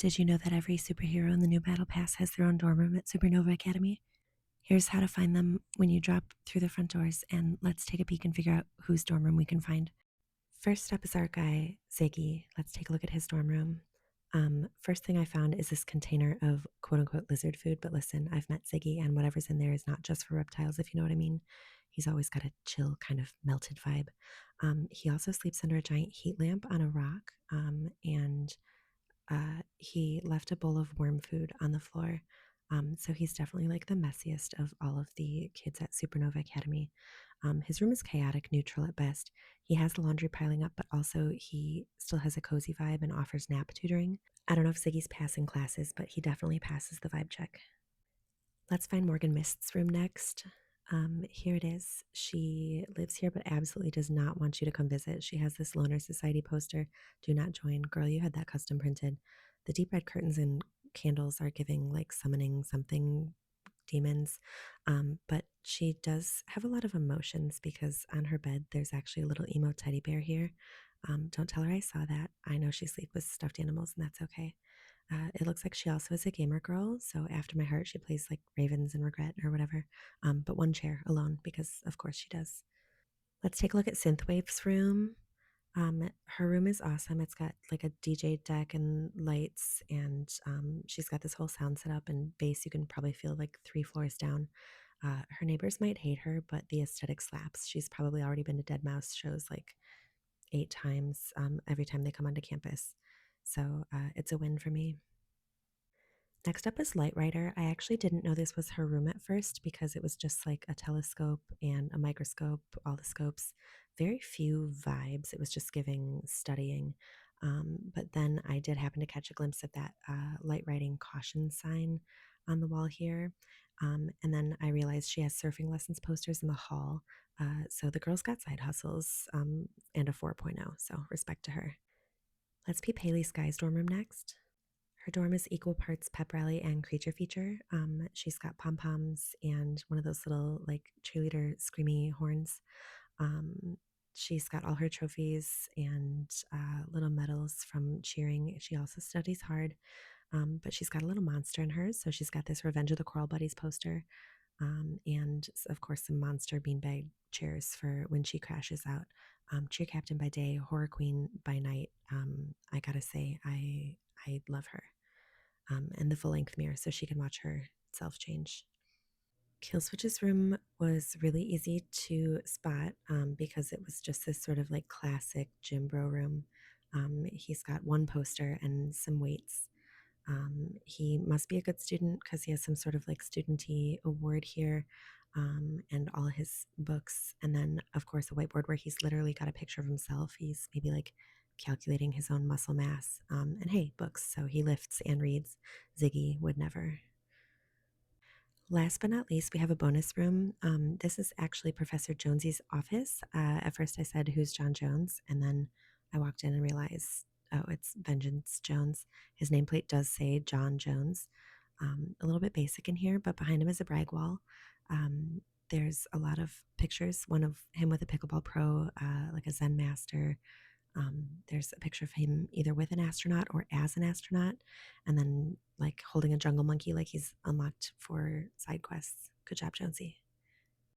Did you know that every superhero in the new Battle Pass has their own dorm room at Supernova Academy? Here's how to find them when you drop through the front doors, and let's take a peek and figure out whose dorm room we can find. First up is our guy, Ziggy. Let's take a look at his dorm room. First thing I found is this container of quote unquote lizard food, but listen, I've met Ziggy, and whatever's in there is not just for reptiles, if you know what I mean. He's always got a chill, kind of melted vibe. He also sleeps under a giant heat lamp on a rock, and he left a bowl of worm food on the floor. So he's definitely like the messiest of all of the kids at Supernova Academy. His room is chaotic, neutral at best. He has the laundry piling up, but also he still has a cozy vibe and offers nap tutoring. I don't know if Ziggy's passing classes, but he definitely passes the vibe check. Let's find Morgan Mist's room next. Here it is. She lives here, but absolutely does not want you to come visit. She has this Loner Society poster. Do not join. Girl, you had that custom printed. The deep red curtains and candles are giving like summoning something demons. But she does have a lot of emotions because on her bed, there's actually a little emo teddy bear here. Don't tell her I saw that. I know she sleeps with stuffed animals, and that's okay. It looks like she also is a gamer girl. So after my heart, she plays like Ravens and Regret or whatever. But one chair alone because of course she does. Let's take a look at Synthwave's room. Her room is awesome. It's got like a DJ deck and lights, and she's got this whole sound set up and bass. You can probably feel like 3 floors down. Her neighbors might hate her, but the aesthetic slaps. She's probably already been to Dead Mouse shows like 8 times every time they come onto campus. So it's a win for me. Next up is Light Rider. I actually didn't know this was her room at first because it was just like a telescope and a microscope, all the scopes, very few vibes. It was just giving studying. But then I did happen to catch a glimpse of that light writing caution sign on the wall here. And then I realized she has surfing lessons posters in the hall. So the girl's got side hustles and a 4.0. So respect to her. Let's peep Haley Sky's dorm room next. Her dorm is equal parts pep rally and creature feature. She's got pom poms and one of those little like cheerleader screamy horns. Um, she's got all her trophies and little medals from cheering. She also studies hard, but she's got a little monster in hers. So she's got this Revenge of the Coral Buddies poster, and of course some monster beanbag chairs for when she crashes out. Cheer captain by day, horror queen by night. I gotta say, I love her. And the full length mirror so she can watch herself change. Killswitch's room was really easy to spot because it was just this sort of like classic gym bro room. He's got one poster and some weights. He must be a good student because he has some sort of like studenty award here, and all his books. And then, of course, a whiteboard where he's literally got a picture of himself. He's maybe like calculating his own muscle mass. And hey, books. So he lifts and reads. Ziggy would never. Last but not least, we have a bonus room. This is actually Professor Jonesy's office. At first, I said, "Who's John Jones?" And then I walked in and realized, oh, it's Vengeance Jones. His nameplate does say John Jones. A little bit basic in here, but behind him is a brag wall. There's a lot of pictures, one of him with a pickleball pro, like a Zen master. There's a picture of him either with an astronaut or as an astronaut, and then like holding a jungle monkey, like he's unlocked for side quests. Good job, Jonesy.